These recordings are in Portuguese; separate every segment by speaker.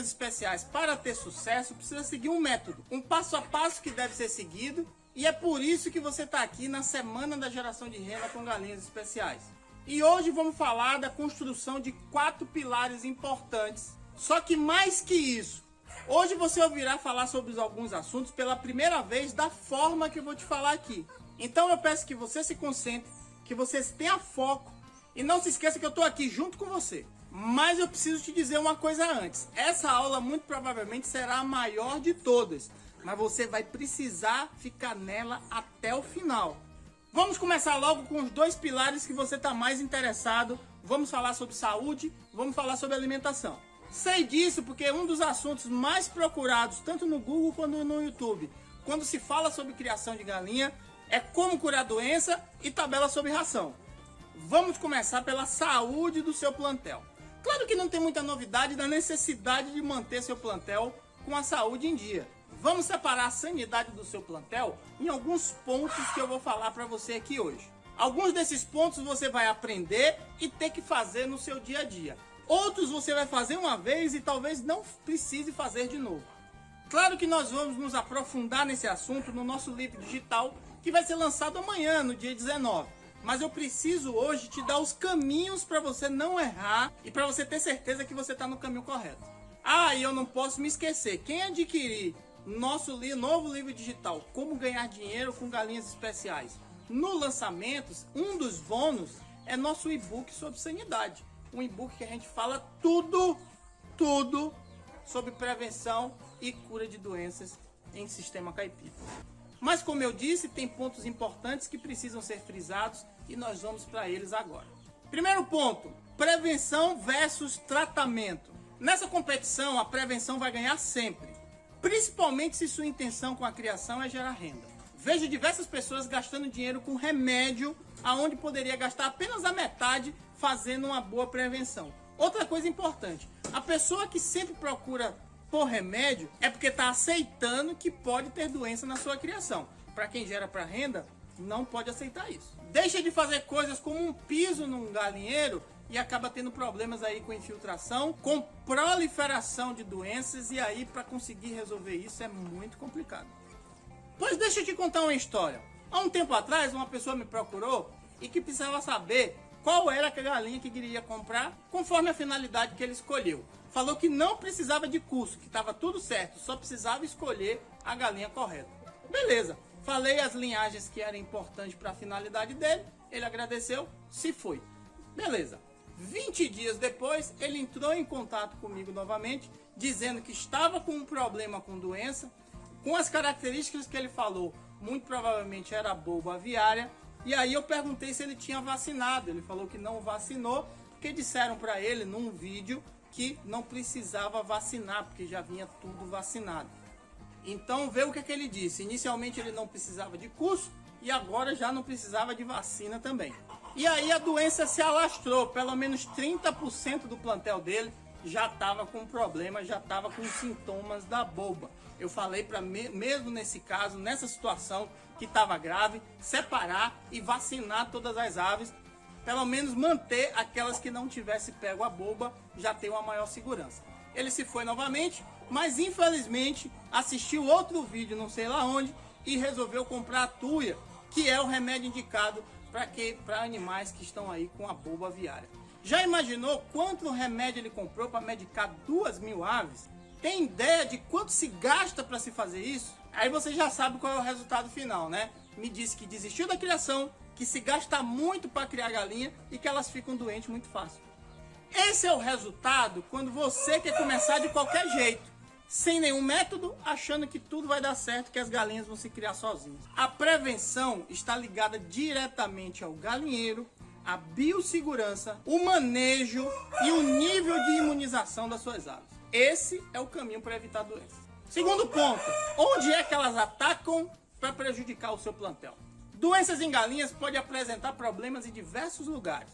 Speaker 1: galinhas especiais, para ter sucesso, precisa seguir um método, um passo a passo que deve ser seguido, e é por isso que você está aqui na Semana da Geração de Renda com Galinhas Especiais. E hoje vamos falar da construção de 4 pilares importantes. Só que mais que isso, hoje você ouvirá falar sobre alguns assuntos pela primeira vez da forma que eu vou te falar aqui. Então eu peço que você se concentre, que você tenha foco e não se esqueça que eu estou aqui junto com você. Mas eu preciso te dizer uma coisa antes. Essa aula muito provavelmente será a maior de todas, mas você vai precisar ficar nela até o final. Vamos começar logo com os 2 pilares que você está mais interessado. Vamos falar sobre saúde, vamos falar sobre alimentação. Sei disso porque um dos assuntos mais procurados, tanto no Google quanto no YouTube, quando se fala sobre criação de galinha, é como curar doença e tabela sobre ração. Vamos começar pela saúde do seu plantel. Claro que não tem muita novidade da necessidade de manter seu plantel com a saúde em dia. Vamos separar a sanidade do seu plantel em alguns pontos que eu vou falar para você aqui hoje. Alguns desses pontos você vai aprender e ter que fazer no seu dia a dia. Outros você vai fazer uma vez e talvez não precise fazer de novo. Claro que nós vamos nos aprofundar nesse assunto no nosso livro digital, que vai ser lançado amanhã, no dia 19. Mas eu preciso hoje te dar os caminhos para você não errar e para você ter certeza que você está no caminho correto. Ah, e eu não posso me esquecer, quem adquirir nosso novo livro digital, Como Ganhar Dinheiro com Galinhas Especiais, no lançamento, um dos bônus é nosso e-book sobre sanidade. Um e-book que a gente fala tudo sobre prevenção e cura de doenças em sistema caipira. Mas como eu disse, tem pontos importantes que precisam ser frisados e nós vamos para eles agora. Primeiro ponto, prevenção versus tratamento. Nessa competição, a prevenção vai ganhar sempre, principalmente se sua intenção com a criação é gerar renda. Vejo diversas pessoas gastando dinheiro com remédio, aonde poderia gastar apenas a metade fazendo uma boa prevenção. Outra coisa importante, a pessoa que sempre procura por remédio é porque está aceitando que pode ter doença na sua criação. Para quem gera para renda, não pode aceitar isso. Deixa de fazer coisas como um piso num galinheiro e acaba tendo problemas aí com infiltração, com proliferação de doenças, e aí para conseguir resolver isso é muito complicado. Pois deixa eu te contar uma história. Há um tempo atrás uma pessoa me procurou e que precisava saber qual era a galinha que queria comprar conforme a finalidade que ele escolheu. Falou que não precisava de curso, que estava tudo certo, só precisava escolher a galinha correta. Beleza, falei as linhagens que eram importantes para a finalidade dele, ele agradeceu, se foi. Beleza, 20 dias depois ele entrou em contato comigo novamente, dizendo que estava com um problema com doença, com as características que ele falou, muito provavelmente era boba aviária. E aí eu perguntei se ele tinha vacinado, ele falou que não vacinou, porque disseram para ele num vídeo que não precisava vacinar, porque já vinha tudo vacinado. Então vê o que ele disse, inicialmente ele não precisava de curso e agora já não precisava de vacina também. E aí a doença se alastrou, pelo menos 30% do plantel dele já estava com problema, já estava com sintomas da boba. Eu falei para mesmo nesse caso, nessa situação que estava grave, separar e vacinar todas as aves, pelo menos manter aquelas que não tivesse pego a boba, já tem uma maior segurança. Ele se foi novamente, mas infelizmente assistiu outro vídeo, não sei lá onde, e resolveu comprar a tuia, que é o remédio indicado para animais que estão aí com a boba aviária. Já imaginou quanto remédio ele comprou para medicar 2.000 aves? Tem ideia de quanto se gasta para se fazer isso? Aí você já sabe qual é o resultado final, né? Me disse que desistiu da criação, que se gasta muito para criar galinha e que elas ficam doentes muito fácil. Esse é o resultado quando você quer começar de qualquer jeito, sem nenhum método, achando que tudo vai dar certo, que as galinhas vão se criar sozinhas. A prevenção está ligada diretamente ao galinheiro, a biossegurança, o manejo e o nível de imunização das suas aves. Esse é o caminho para evitar doenças. Segundo ponto, onde é que elas atacam para prejudicar o seu plantel? Doenças em galinhas podem apresentar problemas em diversos lugares.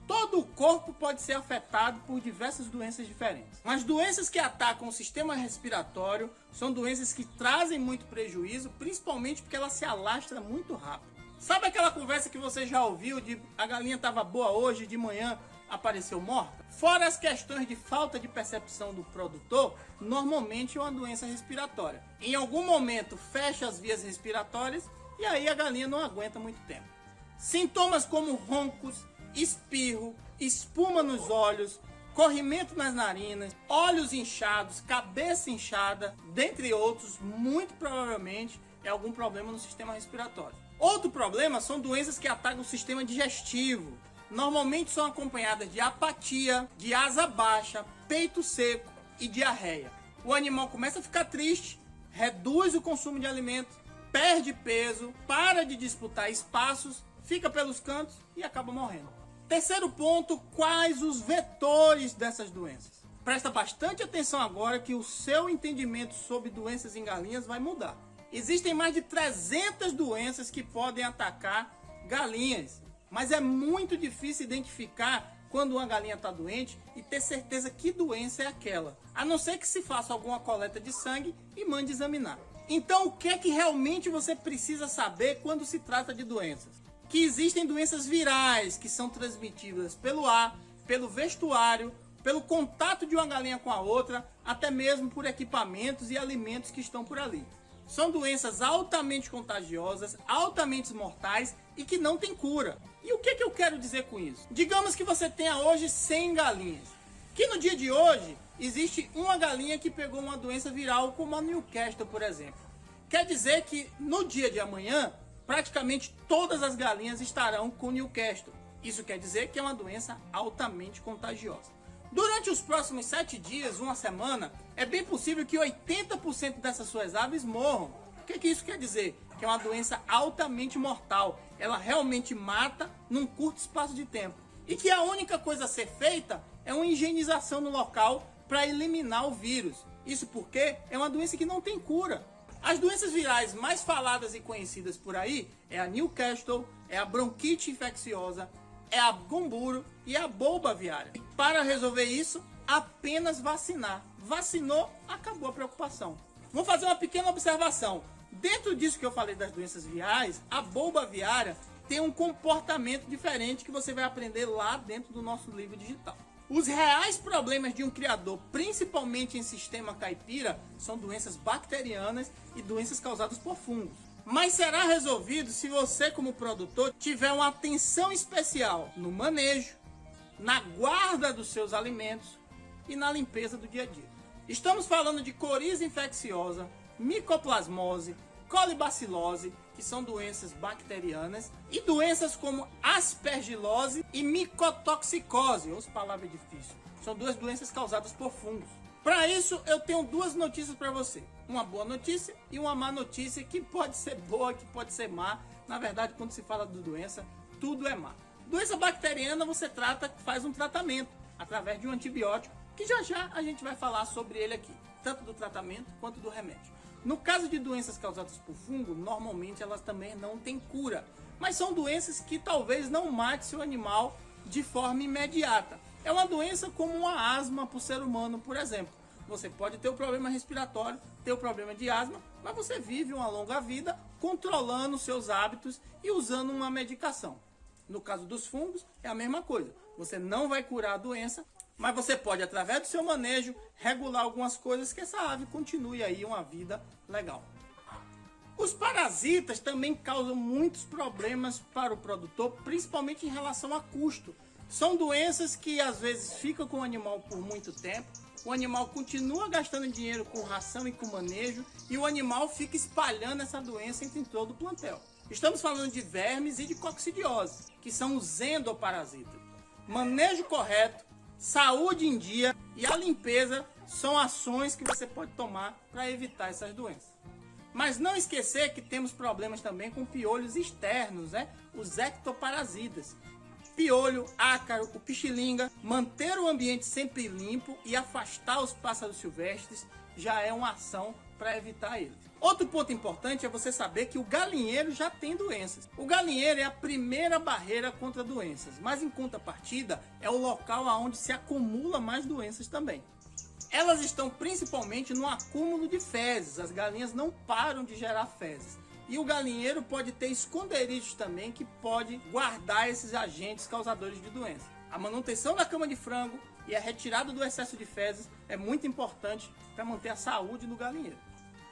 Speaker 1: Todo o corpo pode ser afetado por diversas doenças diferentes. Mas doenças que atacam o sistema respiratório são doenças que trazem muito prejuízo, principalmente porque ela se alastra muito rápido. Sabe aquela conversa que você já ouviu de a galinha estava boa hoje, de manhã apareceu morta? Fora as questões de falta de percepção do produtor, normalmente é uma doença respiratória. Em algum momento fecha as vias respiratórias e aí a galinha não aguenta muito tempo. Sintomas como roncos, espirro, espuma nos olhos, corrimento nas narinas, olhos inchados, cabeça inchada, dentre outros, muito provavelmente é algum problema no sistema respiratório. Outro problema são doenças que atacam o sistema digestivo. Normalmente são acompanhadas de apatia, de asa baixa, peito seco e diarreia. O animal começa a ficar triste, reduz o consumo de alimentos, perde peso, para de disputar espaços, fica pelos cantos e acaba morrendo. Terceiro ponto, quais os vetores dessas doenças? Presta bastante atenção agora que o seu entendimento sobre doenças em galinhas vai mudar. Existem mais de 300 doenças que podem atacar galinhas, mas é muito difícil identificar quando uma galinha está doente e ter certeza que doença é aquela, a não ser que se faça alguma coleta de sangue e mande examinar. Então, o que é que realmente você precisa saber quando se trata de doenças? Que existem doenças virais que são transmitidas pelo ar, pelo vestuário, pelo contato de uma galinha com a outra, até mesmo por equipamentos e alimentos que estão por ali. São doenças altamente contagiosas, altamente mortais e que não têm cura. E o que eu quero dizer com isso? Digamos que você tenha hoje 100 galinhas, que no dia de hoje existe uma galinha que pegou uma doença viral como a Newcastle, por exemplo. Quer dizer que no dia de amanhã, praticamente todas as galinhas estarão com Newcastle. Isso quer dizer que é uma doença altamente contagiosa. Durante os próximos 7 dias, uma semana, é bem possível que 80% dessas suas aves morram. O que isso quer dizer? Que é uma doença altamente mortal. Ela realmente mata num curto espaço de tempo. E que a única coisa a ser feita é uma higienização no local para eliminar o vírus. Isso porque é uma doença que não tem cura. As doenças virais mais faladas e conhecidas por aí é a Newcastle, é a bronquite infecciosa, é a gumburo e a bolba aviária. Para resolver isso, apenas vacinar. Vacinou, acabou a preocupação. Vou fazer uma pequena observação. Dentro disso que eu falei das doenças virais, a bolba aviária tem um comportamento diferente que você vai aprender lá dentro do nosso livro digital. Os reais problemas de um criador, principalmente em sistema caipira, são doenças bacterianas e doenças causadas por fungos. Mas será resolvido se você, como produtor, tiver uma atenção especial no manejo, na guarda dos seus alimentos e na limpeza do dia a dia. Estamos falando de coriza infecciosa, micoplasmose, colibacilose, que são doenças bacterianas, e doenças como aspergilose e micotoxicose, ou palavra difícil. São duas doenças causadas por fungos. Para isso, eu tenho duas notícias para você. Uma boa notícia e uma má notícia, que pode ser boa, que pode ser má. Na verdade, quando se fala de doença, tudo é má. Doença bacteriana você trata, faz um tratamento através de um antibiótico, que já a gente vai falar sobre ele aqui, tanto do tratamento quanto do remédio. No caso de doenças causadas por fungo, normalmente elas também não têm cura, mas são doenças que talvez não mate seu animal de forma imediata. É uma doença como uma asma para o ser humano, por exemplo. Você pode ter o problema respiratório, ter o problema de asma, mas você vive uma longa vida controlando seus hábitos e usando uma medicação. No caso dos fungos, é a mesma coisa. Você não vai curar a doença, mas você pode, através do seu manejo, regular algumas coisas que essa ave continue aí uma vida legal. Os parasitas também causam muitos problemas para o produtor, principalmente em relação a custo. São doenças que às vezes ficam com o animal por muito tempo, o animal continua gastando dinheiro com ração e com manejo, e o animal fica espalhando essa doença entre todo o plantel. Estamos falando de vermes e de coccidiose, que são os endoparasitas. Manejo correto, saúde em dia e a limpeza são ações que você pode tomar para evitar essas doenças. Mas não esquecer que temos problemas também com piolhos externos, os ectoparasitas. Piolho, ácaro, o pichilinga, manter o ambiente sempre limpo e afastar os pássaros silvestres já é uma ação para evitar eles. Outro ponto importante é você saber que o galinheiro já tem doenças. O galinheiro é a primeira barreira contra doenças, mas em contrapartida é o local onde se acumula mais doenças também. Elas estão principalmente no acúmulo de fezes, as galinhas não param de gerar fezes. E o galinheiro pode ter esconderijos também que pode guardar esses agentes causadores de doença. A manutenção da cama de frango e a retirada do excesso de fezes é muito importante para manter a saúde do galinheiro.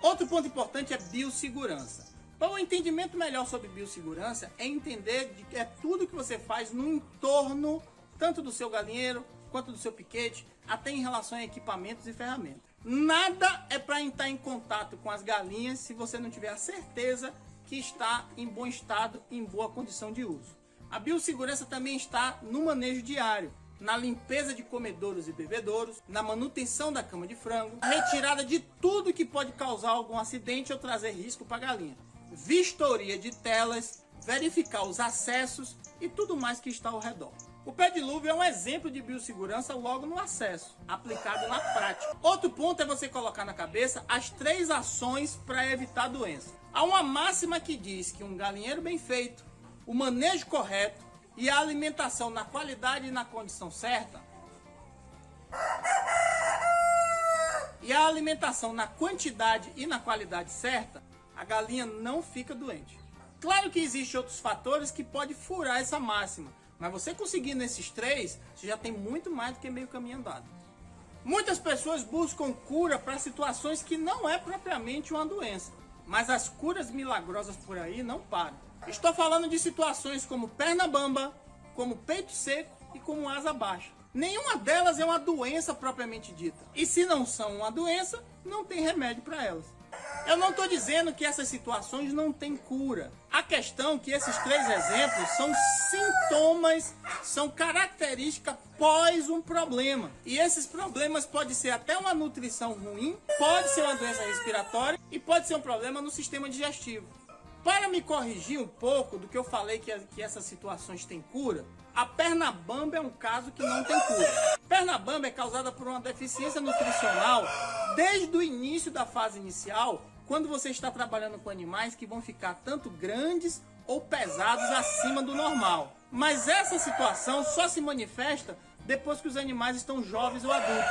Speaker 1: Outro ponto importante é biossegurança. Para um entendimento melhor sobre biossegurança é entender que é tudo que você faz no entorno, tanto do seu galinheiro quanto do seu piquete, até em relação a equipamentos e ferramentas. Nada é para entrar em contato com as galinhas se você não tiver a certeza que está em bom estado e em boa condição de uso. A biossegurança também está no manejo diário, na limpeza de comedouros e bebedouros, na manutenção da cama de frango, na retirada de tudo que pode causar algum acidente ou trazer risco para a galinha, vistoria de telas, verificar os acessos e tudo mais que está ao redor. O pé dilúvio é um exemplo de biossegurança logo no acesso, aplicado na prática. Outro ponto é você colocar na cabeça as 3 ações para evitar a doença. Há uma máxima que diz que um galinheiro bem feito, o manejo correto e a alimentação na qualidade e na condição certa, e a alimentação na quantidade e na qualidade certa, a galinha não fica doente. Claro que existem outros fatores que podem furar essa máxima, mas você conseguindo esses 3, você já tem muito mais do que meio caminho andado. Muitas pessoas buscam cura para situações que não é propriamente uma doença, mas as curas milagrosas por aí não param. Estou falando de situações como perna bamba, como peito seco e como asa baixa. Nenhuma delas é uma doença propriamente dita. E se não são uma doença, não tem remédio para elas. Eu não estou dizendo que essas situações não têm cura. A questão é que esses 3 exemplos são sintomas, são características pós um problema. E esses problemas podem ser até uma nutrição ruim, pode ser uma doença respiratória e pode ser um problema no sistema digestivo. Para me corrigir um pouco do que eu falei que essas situações têm cura, a perna bamba é um caso que não tem cura. Perna bamba é causada por uma deficiência nutricional desde o início da fase inicial, quando você está trabalhando com animais que vão ficar tanto grandes ou pesados acima do normal. Mas essa situação só se manifesta depois que os animais estão jovens ou adultos.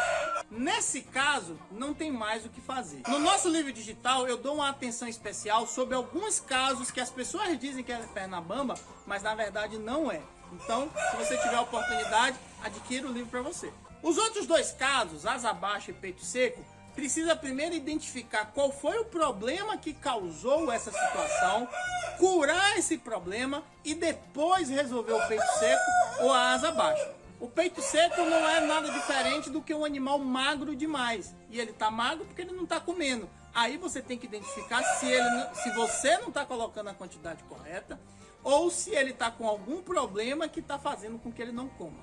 Speaker 1: Nesse caso, não tem mais o que fazer. No nosso livro digital, eu dou uma atenção especial sobre alguns casos que as pessoas dizem que é perna bamba, mas na verdade não é. Então, se você tiver a oportunidade, adquira o livro para você. Os outros 2 casos, asa baixa e peito seco, precisa primeiro identificar qual foi o problema que causou essa situação, curar esse problema e depois resolver o peito seco ou a asa baixa. O peito seco não é nada diferente do que um animal magro demais. E ele está magro porque ele não está comendo. Aí você tem que identificar se você não está colocando a quantidade correta ou se ele está com algum problema que está fazendo com que ele não coma.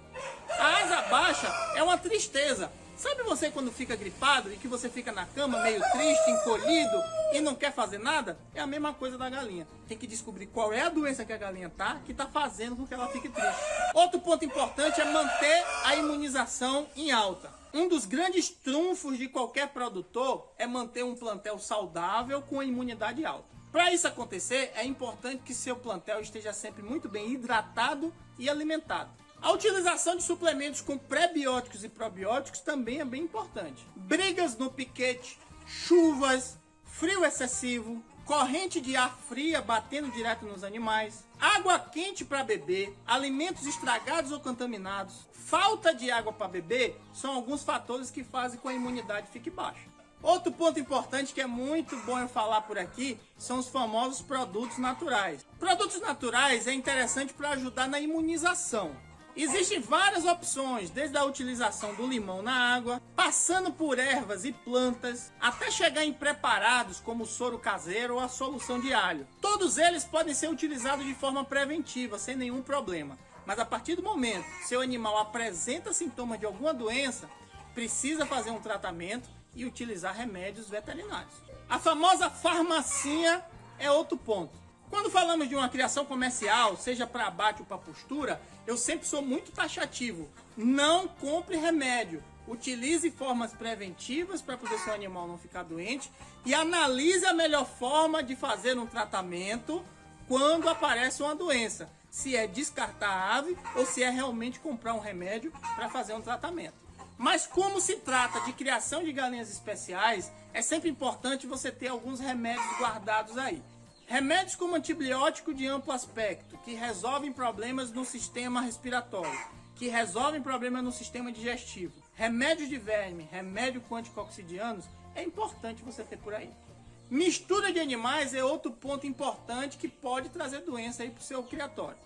Speaker 1: A asa baixa é uma tristeza. Sabe você quando fica gripado e que você fica na cama meio triste, encolhido e não quer fazer nada? É a mesma coisa da galinha. Tem que descobrir qual é a doença que a galinha tá, que está fazendo com que ela fique triste. Outro ponto importante é manter a imunização em alta. Um dos grandes trunfos de qualquer produtor é manter um plantel saudável com a imunidade alta. Para isso acontecer, é importante que seu plantel esteja sempre muito bem hidratado e alimentado. A utilização de suplementos com pré-bióticos e probióticos também é bem importante. Brigas no piquete, chuvas, frio excessivo, corrente de ar fria batendo direto nos animais, água quente para beber, alimentos estragados ou contaminados, falta de água para beber são alguns fatores que fazem com que a imunidade fique baixa. Outro ponto importante que é muito bom eu falar por aqui são os famosos produtos naturais. Produtos naturais é interessante para ajudar na imunização. Existem várias opções, desde a utilização do limão na água, passando por ervas e plantas, até chegar em preparados como o soro caseiro ou a solução de alho. Todos eles podem ser utilizados de forma preventiva, sem nenhum problema. Mas a partir do momento que seu animal apresenta sintomas de alguma doença, precisa fazer um tratamento e utilizar remédios veterinários. A famosa farmacinha é outro ponto. Quando falamos de uma criação comercial, seja para abate ou para postura, eu sempre sou muito taxativo. Não compre remédio. Utilize formas preventivas para poder seu animal não ficar doente e analise a melhor forma de fazer um tratamento quando aparece uma doença. Se é descartar a ave ou se é realmente comprar um remédio para fazer um tratamento. Mas como se trata de criação de galinhas especiais, é sempre importante você ter alguns remédios guardados aí. Remédios como antibiótico de amplo aspecto, que resolvem problemas no sistema respiratório, que resolvem problemas no sistema digestivo, remédios de verme, remédio com anticoccidianos, é importante você ter por aí. Mistura de animais é outro ponto importante que pode trazer doença aí para o seu criatório.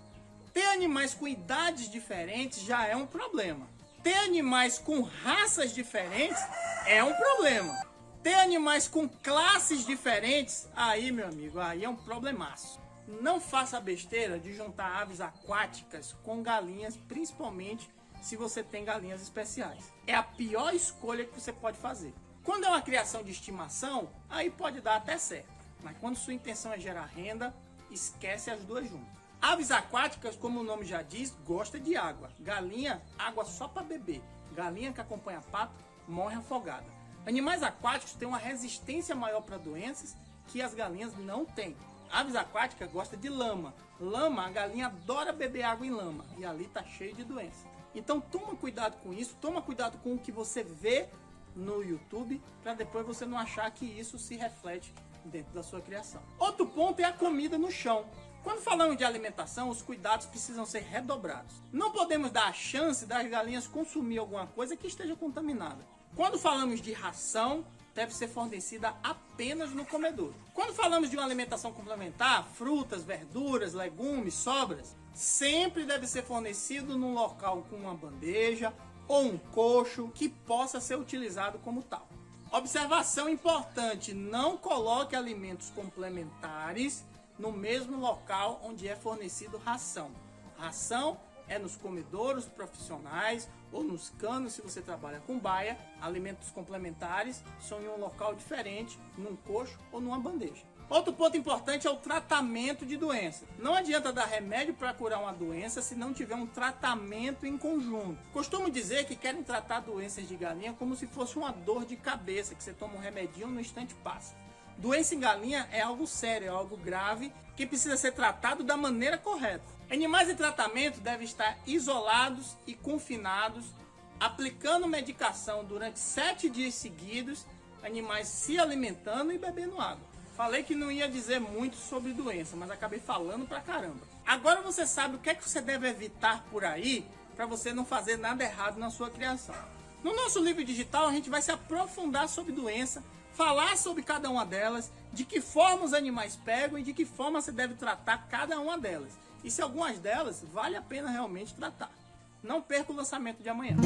Speaker 1: Ter animais com idades diferentes já é um problema. Ter animais com raças diferentes é um problema. Ter animais com classes diferentes, aí, meu amigo, aí é um problemaço. Não faça a besteira de juntar aves aquáticas com galinhas, principalmente se você tem galinhas especiais. É a pior escolha que você pode fazer. Quando é uma criação de estimação, aí pode dar até certo. Mas quando sua intenção é gerar renda, esquece as duas juntas. Aves aquáticas, como o nome já diz, gosta de água. Galinha, água só para beber. Galinha que acompanha pato, morre afogada. Animais aquáticos têm uma resistência maior para doenças que as galinhas não têm. Aves aquáticas gostam de lama. Lama, a galinha adora beber água em lama. E ali tá cheio de doença. Então toma cuidado com isso. Toma cuidado com o que você vê no YouTube, para depois você não achar que isso se reflete dentro da sua criação. Outro ponto é a comida no chão. Quando falamos de alimentação, os cuidados precisam ser redobrados. Não podemos dar a chance das galinhas consumir alguma coisa que esteja contaminada. Quando falamos de ração, deve ser fornecida apenas no comedouro. Quando falamos de uma alimentação complementar, frutas, verduras, legumes, sobras, sempre deve ser fornecido num local com uma bandeja ou um coxo que possa ser utilizado como tal. Observação importante: não coloque alimentos complementares no mesmo local onde é fornecido ração. Ração é nos comedouros profissionais ou nos canos se você trabalha com baia. Alimentos complementares são em um local diferente, num coxo ou numa bandeja. Outro ponto importante é o tratamento de doença. Não adianta dar remédio para curar uma doença se não tiver um tratamento em conjunto. Costumo dizer que querem tratar doenças de galinha como se fosse uma dor de cabeça, que você toma um remedinho no instante passa. Doença em galinha é algo sério, é algo grave, que precisa ser tratado da maneira correta. Animais em tratamento devem estar isolados e confinados, aplicando medicação durante 7 dias seguidos, animais se alimentando e bebendo água. Falei que não ia dizer muito sobre doença, mas acabei falando pra caramba. Agora você sabe o que é que você deve evitar por aí para você não fazer nada errado na sua criação. No nosso livro digital a gente vai se aprofundar sobre doença, falar sobre cada uma delas, de que forma os animais pegam e de que forma você deve tratar cada uma delas. E se algumas delas vale a pena realmente tratar. Não perca o lançamento de amanhã.